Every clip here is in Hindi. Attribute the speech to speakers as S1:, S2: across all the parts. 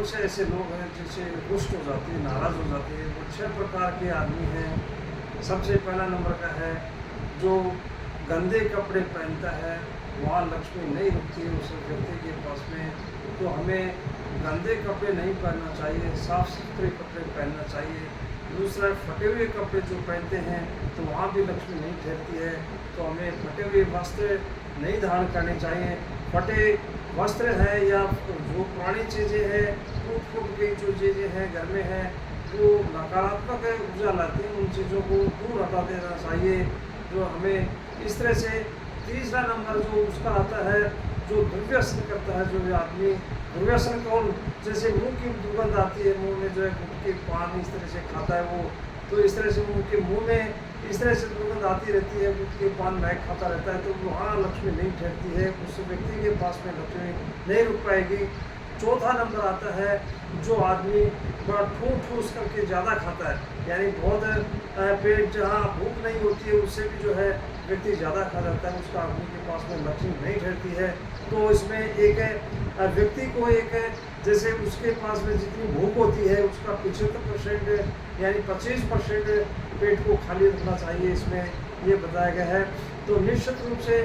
S1: से ऐसे लोग हैं जिनसे रुष्ट हो जाती है, नाराज़ हो जाती है। वो 6 प्रकार के आदमी हैं। सबसे पहला नंबर का है जो गंदे कपड़े पहनता है, वहाँ लक्ष्मी नहीं रुकती है उस व्यक्ति के पास में। तो हमें गंदे कपड़े नहीं पहनना चाहिए, साफ़ सुथरे कपड़े पहनना चाहिए। दूसरा, फटे हुए कपड़े जो पहनते हैं तो वहाँ भी लक्ष्मी नहीं ठहरती है। तो हमें फटे हुए वस्त्र नहीं धारण करने चाहिए। फटे वस्त्र हैं या जो पुरानी चीज़ें हैं, टूट फूट गई जो चीज़ें हैं घर में हैं, वो नकारात्मक ऊर्जा लाती हैं, उन चीज़ों को दूर हटा देना चाहिए। जो हमें इस तरह से तीसरा नंबर जो उसका आता है, जो दुर्व्यसन करता है, जो आदमी दुर्व्यसन कौन, जैसे मुंह की दुर्गंध आती है, मुंह में जो है गुटके पान इस तरह से खाता है वो, तो इस तरह से उनके मुंह में इस तरह से दुर्गंध आती रहती है, गुटके पान महक खाता रहता है, तो वहाँ लक्ष्मी नहीं ठहरती है। उस व्यक्ति के पास में लक्ष्मी नहीं रुक पाएगी। चौथा नंबर आता है जो आदमी बड़ा ठूस करके ज़्यादा खाता है, यानी बहुत पेट जहाँ भूख नहीं होती है उससे भी जो है व्यक्ति ज़्यादा खा जाता है, उसका आदमी के पास में लक्ष्मी नहीं ठहरती है। तो इसमें एक व्यक्ति को एक जैसे उसके पास में जितनी भूख होती है उसका 75% यानी 25% पेट को खाली रखना चाहिए, इसमें ये बताया गया है। तो निश्चित रूप से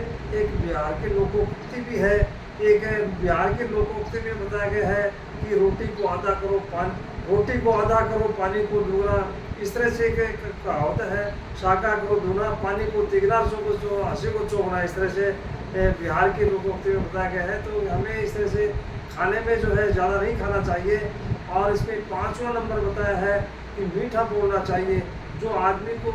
S1: एक बिहार के लोकोक्ति भी है, एक बिहार के लोकोक्ति में बताया गया है कि रोटी को आधा करो पानी को दूना। इस तरह से एक कहावत है, शाका को दूना पानी को तिगना, जो हंसी को चौगना। इस तरह से बिहार के लोकोक्ति में बताया गया है। तो हमें इस तरह से खाने में जो है ज़्यादा नहीं खाना चाहिए। और इसमें 5वां नंबर बताया है कि मीठा बोलना चाहिए। जो आदमी को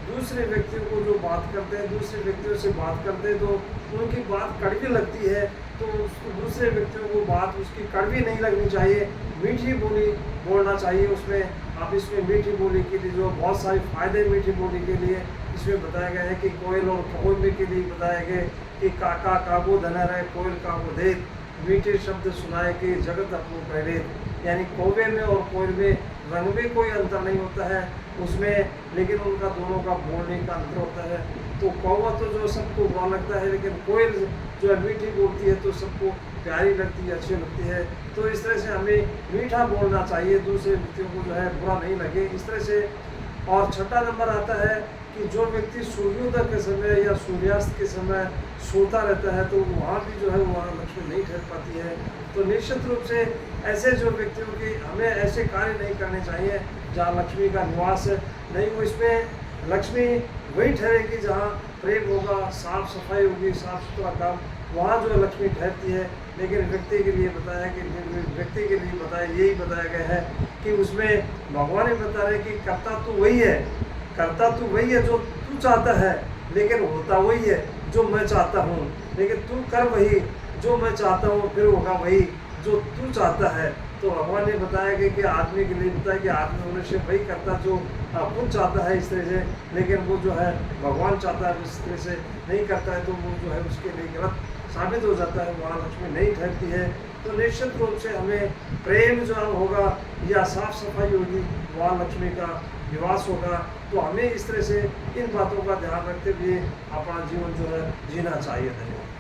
S1: दूसरे व्यक्तियों को जो बात करते हैं, दूसरे व्यक्तियों से बात करते हैं तो उनकी बात कड़वी लगती है, तो उसको दूसरे व्यक्तियों को बात उसकी कड़वी नहीं लगनी चाहिए, मीठी बोली बोलना चाहिए। उसमें आप इसमें मीठी बोली के लिए जो बहुत सारे फ़ायदे मीठी बोली के लिए इसमें बताया गया है कि कोयल और कौवे के लिए बताया गया कि काका काबू धना रहे कोयल काबू दे, मीठे शब्द सुनाए कि जगत अपनो पहले। यानी कौवे में और कोयल में रंग में कोई अंतर नहीं होता है उसमें, लेकिन उनका दोनों का बोलने का अंतर होता है। तो कौवा तो जो सबको बुरा लगता है, लेकिन कोयल जो है मीठी बोलती है तो सबको प्यारी लगती है, अच्छी लगती है। तो इस तरह से हमें मीठा बोलना चाहिए, दूसरे व्यक्तियों को जो है बुरा नहीं लगे इस तरह से। और छठा नंबर आता है कि जो व्यक्ति सूर्योदय के समय या सूर्यास्त के समय सोता रहता है तो वहाँ भी जो है वहाँ लक्ष्मी नहीं ठहर पाती है। तो निश्चित रूप से ऐसे जो व्यक्तियों की हमें ऐसे कार्य नहीं करने चाहिए जहाँ लक्ष्मी का निवास नहीं हो। इसमें लक्ष्मी वही ठहरेगी जहाँ प्रेम होगा, साफ सफाई होगी, साफ सुथरा काम, वहाँ जो लक्ष्मी ठहरती है। लेकिन व्यक्ति के लिए बताया कि व्यक्ति के लिए यही बताया गया है कि उसमें भगवान ने बता रहे कि करता तो वही है जो तू चाहता है, लेकिन होता वही है जो मैं चाहता हूँ। लेकिन तू कर वही जो मैं चाहता हूँ, फिर होगा वही जो तू चाहता है। तो भगवान ने बताया कि आदमी के लिए बताया कि आदमी होने से वही करता जो खुद चाहता है इस तरह से, लेकिन वो जो है भगवान चाहता है इस तरह से नहीं करता है तो वो जो है उसके लिए गलत साबित हो जाता है, वहाँ लक्ष्मी नहीं ठहरती है। तो निश्चित रूप से हमें प्रेम जो होगा या साफ सफाई होगी, वहाँ लक्ष्मी का निवास होगा। तो हमें इस तरह से इन बातों का ध्यान रखते हुए अपना जीवन जो है जीना चाहिए। धन्यवाद।